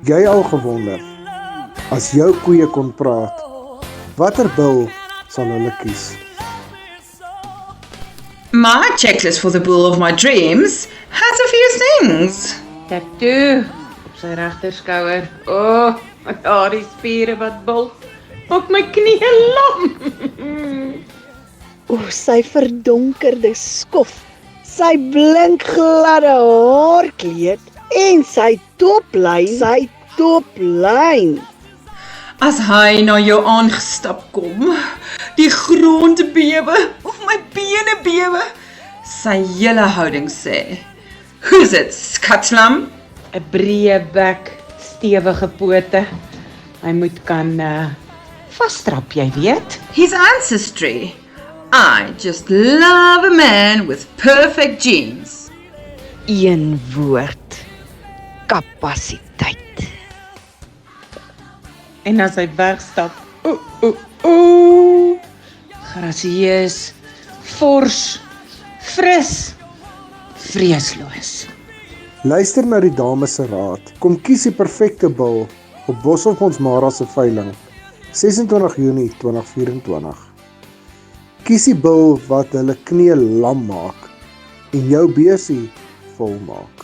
Jy al gewonder, as jou koeie kon praat, watter bil sal hulle kies? My checklist for the bull of my dreams has a few things. Tattoo op sy regterskouer. Die spiere wat bult. Maak my knie lam. Sy verdonkerde skof, sy blink gladde haarkleed en sy toplyn. As hy na jou aangestap kom, die grond bewe, of my bene bewe, sy hele houding sê, "Who's it, skatslam?" 'n breë bek, stewige pote. Hy moet kan vasstrap, jy weet. His ancestry. I just love a man with perfect genes. Een woord, kapasiteit. En as hy wegstap, grasieus, fors, fris, vreesloos. Luister na die dames se raad. Kom kies die perfekte bil op Boshoff Ons Mara se veiling, 26 Junie 2024. Kies die bil wat hulle knie lam maak en jou beursie vol maak.